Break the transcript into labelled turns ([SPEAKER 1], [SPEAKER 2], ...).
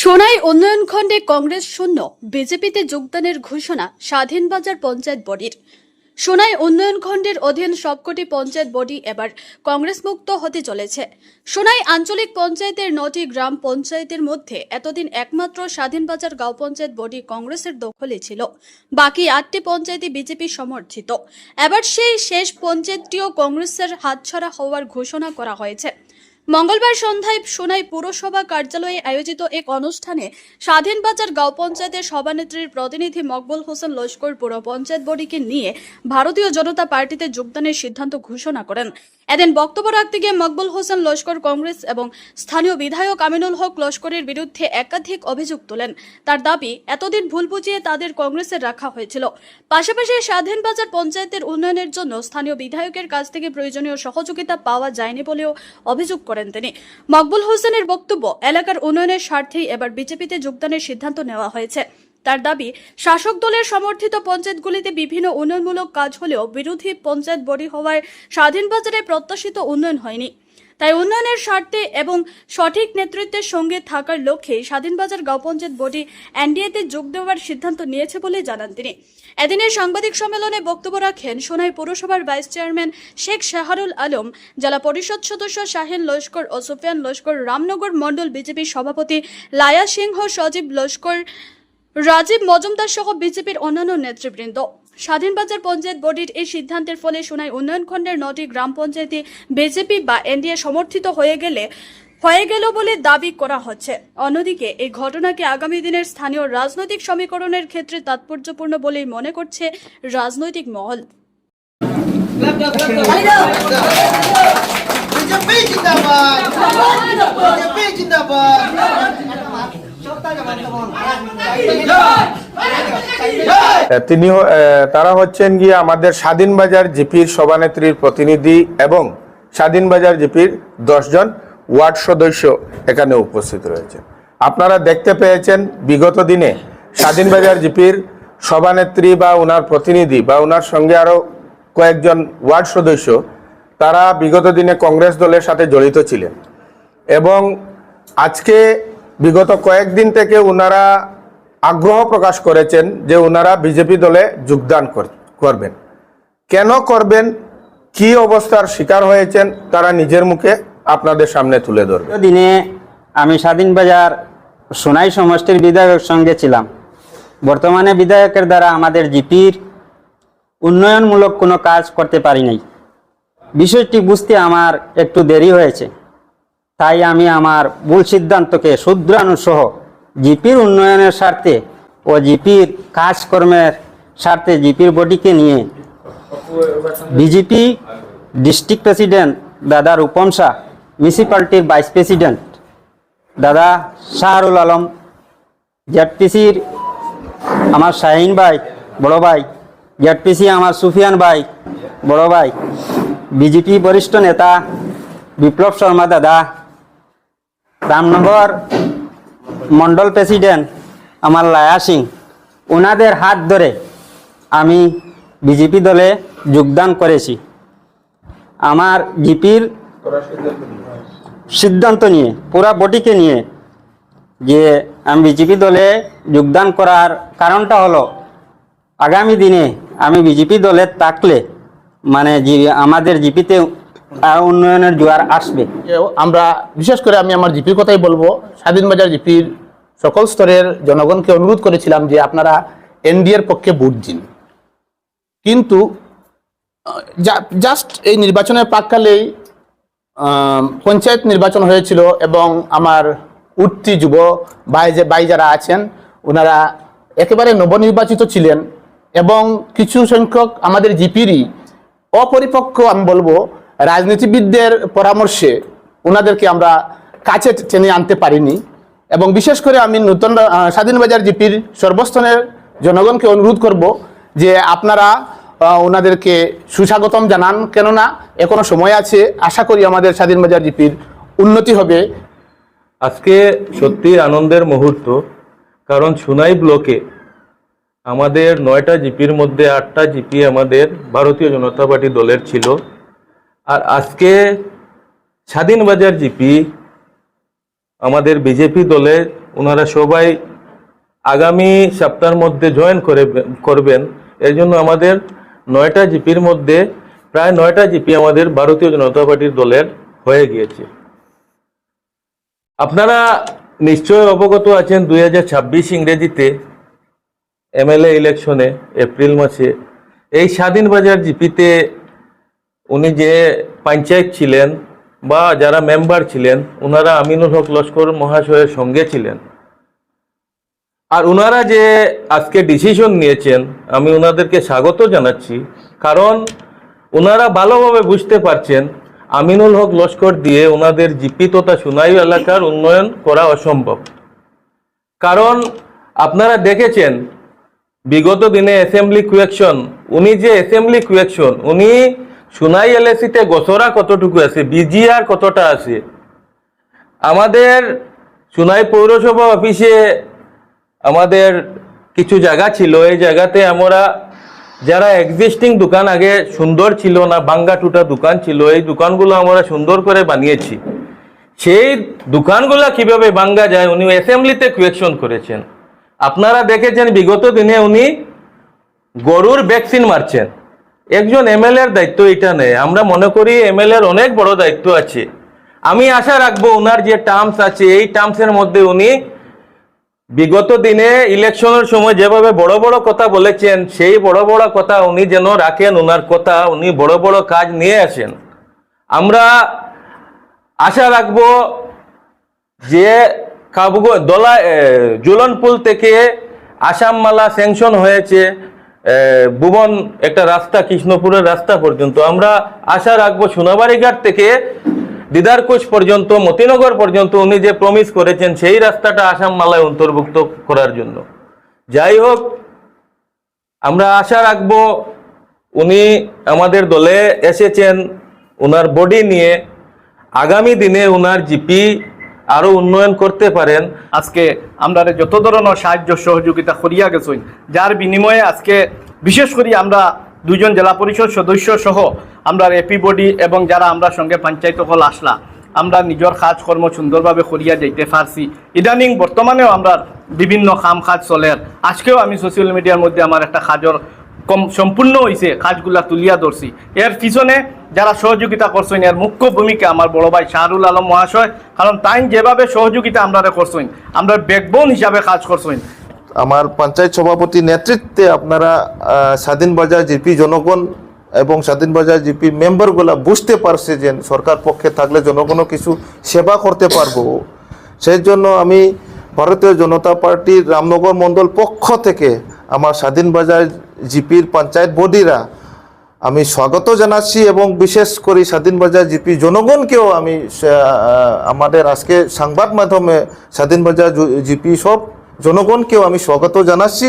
[SPEAKER 1] সোনাই উন্নয়ন খণ্ডে কংগ্রেস শূন্য, বিজেপিতে যোগদানের ঘোষণা স্বাধীনবাজার পঞ্চায়েত বডির। সোনাই উন্নয়ন খণ্ডের অধীন সবকটি পঞ্চায়েত বডি এবার কংগ্রেস মুক্ত হতে চলেছে। সোনাই আঞ্চলিক পঞ্চায়েতের 9টি গ্রাম পঞ্চায়েতের মধ্যে এতদিন একমাত্র স্বাধীনবাজার গাঁও পঞ্চায়েত বডি কংগ্রেসের দখলে ছিল, বাকি 8টি পঞ্চায়েতই বিজেপি সমর্থিত। এবার সেই শেষ পঞ্চায়েতটিও কংগ্রেসের হাতছাড়া হওয়ার ঘোষণা করা হয়েছে। মঙ্গলবার সন্ধ্যায় সোনাই পৌরসভা কার্যালয়ে আয়োজিত এক অনুষ্ঠানে স্বাধীনবাজার গাঁও পঞ্চায়েতের সভানেত্রীর প্রতিনিধি মকবুল হোসেন লস্কর পুর পঞ্চায়েত বডিকে নিয়ে ভারতীয় জনতা পার্টিতে যোগদানের সিদ্ধান্ত ঘোষণা করেন। এদিন বক্তব্য রাখতে গিয়ে মকবুল হোসেন লস্কর কংগ্রেস এবং স্থানীয় বিধায়ক আমিনুল হক লস্করের বিরুদ্ধে একাধিক অভিযোগ তোলেন। তার দাবি, এতদিন ভুল বুঝিয়ে তাদের কংগ্রেসে রাখা হয়েছিল। পাশাপাশি স্বাধীনবাজার পঞ্চায়েতের উন্নয়নের জন্য স্থানীয় বিধায়কের কাছ থেকে প্রয়োজনীয় সহযোগিতা পাওয়া যায়নি বলেও অভিযোগ করেন তিনি। মকবুল হোসেনের বক্তব্য, এলাকার উন্নয়নের স্বার্থেই এবার বিজেপিতে যোগদানের সিদ্ধান্ত নেওয়া হয়েছে। তার দাবি, শাসক দলের সমর্থিত পঞ্চায়েতগুলিতে বিভিন্ন উন্নয়নমূলক কাজ হলেও বিরোধী পঞ্চায়েত বডি হওয়ায় স্বাধীনবাজারে প্রত্যাশিত উন্নয়ন হয়নি। তাই উন্নয়নের স্বার্থে এবং সঠিক নেতৃত্বের সঙ্গে থাকার লক্ষ্যে স্বাধীনবাজার গাঁও পঞ্চায়েত বডি এনডিএতে যোগ দেওয়ার সিদ্ধান্ত নিয়েছে বলে জানান তিনি। এদিনের সাংবাদিক সম্মেলনে বক্তব্য রাখেন সোনাই পৌরসভার ভাইস চেয়ারম্যান শেখ শাহরুল আলম, জেলা পরিষদ সদস্য শাহিন লস্কর ও সুফিয়ান লস্কর, রামনগর মণ্ডল বিজেপির সভাপতি লায়া সিংহ, সজীব লস্কর, রাজীব মজুমদার সহ বিজেপির অন্যান্য নেতৃবৃন্দ। স্বাধীনবাজার পঞ্চায়েত বডির এই সিদ্ধান্তের ফলে সোনাই উন্নয়ন খণ্ডের 9টি গ্রাম পঞ্চায়েতে বিজেপি বা এনডিএ সমর্থিত হয়ে গেল বলে দাবি করা হচ্ছে। অন্যদিকে এই ঘটনাকে আগামী দিনের স্থানীয় রাজনৈতিক সমীকরণের ক্ষেত্রে তাৎপর্যপূর্ণ বলেই মনে করছে রাজনৈতিক মহল।
[SPEAKER 2] তারা হচ্ছেন গিয়ে আমাদের স্বাধীনবাজার জিপির সভানেত্রীর প্রতিনিধি এবং স্বাধীনবাজার জিপির 10 জন ওয়ার্ড সদস্য এখানে উপস্থিত রয়েছে। আপনারা দেখতে পেয়েছেন বিগত দিনে স্বাধীনবাজার জিপির সভানেত্রী বা ওনার প্রতিনিধি বা ওনার সঙ্গে আরো কয়েকজন ওয়ার্ড সদস্য, তারা বিগত দিনে কংগ্রেস দলের সাথে জড়িত ছিলেন এবং আজকে বিগত কয়েকদিন থেকে ওনারা আগ্রহ প্রকাশ করেছেন যে ওনারা বিজেপি দলে যোগদান করবেন। কেন করবেন, কি অবস্থার শিকার হয়েছেন, তারা নিজের মুখে আপনাদের সামনে তুলে ধরবে।
[SPEAKER 3] দিনে আমি স্বাধীনবাজার সোনাই সমষ্টির বিধায়কের সঙ্গে ছিলাম। বর্তমানে বিধায়কের দ্বারা আমাদের জিপির উন্নয়নমূলক কোনো কাজ করতে পারি নাই। বিষয়টি বুঝতে আমার একটু দেরি হয়েছে, তাই আমি আমার ভুল সিদ্ধান্তকে শুধরানো সহ জিপির উন্নয়নের স্বার্থে ও জিপির কাজকর্মের স্বার্থে জিপির বডিকে নিয়ে বিজেপি ডিস্ট্রিক্ট প্রেসিডেন্ট দাদা রূপম শাহ, মিউনিসিপ্যালিটির ভাইস প্রেসিডেন্ট দাদা শাহরুল আলম, জেডপিসির আমার শাহিন ভাই বড় ভাই, জেডপিসি আমার সুফিয়ান ভাই বড় ভাই, বিজেপি বরিষ্ঠ নেতা বিপ্লব শর্মা দাদা, রামনগর মণ্ডল প্রেসিডেন্ট আমার লায়া সিং, ওনাদের হাত ধরে আমি বিজেপি দলে যোগদান করেছি। আমার জিপির সিদ্ধান্ত নিয়ে পুরা বডিকে নিয়ে যে আমি বিজেপি দলে যোগদান করার কারণটা হলো, আগামী দিনে আমি বিজেপি দলে থাকলে মানে আমাদের জিপিতে আর উন্নয়নের জোয়ার আসবে।
[SPEAKER 4] আমরা বিশেষ করে আমি আমার জিপির কথাই বলবো। স্বাধীনবাজার জিপির সকল স্তরের জনগণকে অনুরোধ করেছিলাম যে আপনারা এনডিএর পক্ষে ভোট দিন, কিন্তু জাস্ট এই নির্বাচনের প্রাককালেই পঞ্চায়েত নির্বাচন হয়েছিল এবং আমার উঠতি যুব ভাই যারা আছেন ওনারা একেবারে নবনির্বাচিত ছিলেন এবং কিছু সংখ্যক আমাদের জিপিরই অপরিপক্ক, আমি বলবো রাজনীতিবিদদের পরামর্শে ওনাদেরকে আমরা কাছে টেনে আনতে পারিনি। এবং বিশেষ করে আমি নতুন স্বাধীনবাজার জিপির সর্বস্তরের জনগণকে অনুরোধ করব যে আপনারা ওনাদেরকে সুস্বাগতম জানান, কেননা এখনো সময় আছে। আশা করি আমাদের স্বাধীনবাজার জিপির উন্নতি হবে।
[SPEAKER 5] আজকে সত্যি আনন্দের মুহূর্ত, কারণ সোনাই ব্লকে আমাদের 9টা জিপির মধ্যে 8টা জিপি আমাদের ভারতীয় জনতা পার্টি দলের ছিল, আর আজকে স্বাধীনবাজার জিপি আমাদের বিজেপি দলে ওনারা সবাই আগামী সপ্তাহের মধ্যে জয়েন করবেন। এর জন্য আমাদের 9টা জিপির মধ্যে প্রায় 9টা জিপি আমাদের ভারতীয় জনতা পার্টির দলের হয়ে গিয়েছে। আপনারা নিশ্চয় অবগত আছেন 2026 ইংরেজিতে এমএলএ ইলেকশনে এপ্রিল মাসে এই স্বাধীন বাজার জিপিতে উনি যে পঞ্চায়েত ছিলেন বা যারা মেম্বার ছিলেন ওনারা আমিনুল হক লস্কর মহাশয়ের সঙ্গে ছিলেন। আর ওনারা যে আজকে ডিসিশন নিয়েছেন আমি ওনাদেরকে স্বাগত জানাচ্ছি, কারণ ওনারা ভালোভাবে বুঝতে পারছেন আমিনুল হক লস্কর দিয়ে ওনাদের জিপি তথা সুনাই এলাকার উন্নয়ন করা অসম্ভব। কারণ আপনারা দেখেছেন বিগত দিনে অ্যাসেম্বলি কুয়েকশন, উনি যে অ্যাসেম্বলি কুয়েকশন উনি সুনাই এলএসিতে গোসরা কতটুকু আছে, বিজিআর কতটা আছে। আমাদের সুনাই পৌরসভা অফিসে আমাদের কিছু জায়গা ছিল, এই জায়গাতে আমরা যারা এক্সিস্টিং দোকান আগে সুন্দর ছিল না, ভাঙ্গা টুটা দোকান ছিল, এই দোকানগুলো আমরা সুন্দর করে বানিয়েছি। সেই দোকানগুলো কিভাবে ভাঙ্গা যায় উনি অ্যাসেম্বলিতে কুয়েকশন করেছেন। আপনারা দেখেছেন বিগত দিনে উনি গরুর ভ্যাকসিন মারছেন। একজন এমএলএর দায়িত্ব এটা নেই, আমরা মনে করি এমএলএর অনেক বড় দায়িত্ব আছে। আমি আশা রাখবো ওনার যে টার্মস আছে এই টার্মসের মধ্যে উনি বিগত দিনে ইলেকশনের সময় যেভাবে বড় বড় কথা বলেছেন সেই বড় বড় কথা উনি যেন রাখেন, ওনার কথা উনি বড় বড় কাজ নিয়ে আসেন। আমরা আশা রাখবো যে জুলনপুল থেকে আসামমালা স্যাংশন হয়েছে, ভুবন একটা রাস্তা কৃষ্ণপুরের রাস্তা পর্যন্ত। আমরা আশা রাখবো সোনাবাড়িঘাট থেকে দিদারকুচ পর্যন্ত মতিনগর পর্যন্ত উনি যে প্রমিস করেছেন সেই রাস্তাটা আসামমালায় অন্তর্ভুক্ত করার জন্য। যাই হোক, আমরা আশা রাখবো উনি আমাদের দলে এসেছেন ওনার বডি নিয়ে, আগামী দিনে ওনার জিপি আরো উন্নয়ন করতে পারেন।
[SPEAKER 6] আজকে আমরা যত ধরনের সাহায্য সহযোগিতা করিয়া গেছেন, যার বিনিময়ে আজকে বিশেষ করে আমরা 2 জন জেলা পরিষদ সদস্য সহ আমরা এপি বডি এবং যারা আমরা সঙ্গে পঞ্চায়েত হল আসলা আমরা নিজের কাজকর্ম সুন্দরভাবে করিয়া যাইতে পারছি। ইদানিং বর্তমানেও আমরা বিভিন্ন কাজ চলে। আজকেও আমি সোশ্যাল মিডিয়ার মধ্যে আমার একটা কাজের সম্পূর্ণ হয়েছে, কাজগুলা তুলিয়া ধরছি। এর পিছনে যারা সহযোগিতা করছেন এর মুখ্য ভূমিকা আমার বড় ভাই শাহরুল আলম মহাশয়, কারণ তাই যেভাবে সহযোগিতা আমরা করছেন, আমরা ব্যাকবোন হিসাবে কাজ করছেন।
[SPEAKER 7] আমার পঞ্চায়েত সভাপতি নেতৃত্বে আপনারা স্বাধীন বাজার জিপি জনগণ এবং স্বাধীন বাজার জিপি মেম্বারগুলা বুঝতে পারছে যে সরকার পক্ষে থাকলে জনগণও কিছু সেবা করতে পারবো। সেই জন্য আমি ভারতীয় জনতা পার্টির রামনগর মণ্ডল পক্ষ থেকে আমার স্বাধীন বাজার জিপির পঞ্চায়েত বডিরা আমি স্বাগত জানাচ্ছি এবং বিশেষ করে স্বাধীন বাজার জিপি জনগণকেও আমি আমাদের আজকে সংবাদ মাধ্যমে স্বাধীন বাজার জিপি সব জনগণকেও আমি স্বাগত জানাচ্ছি।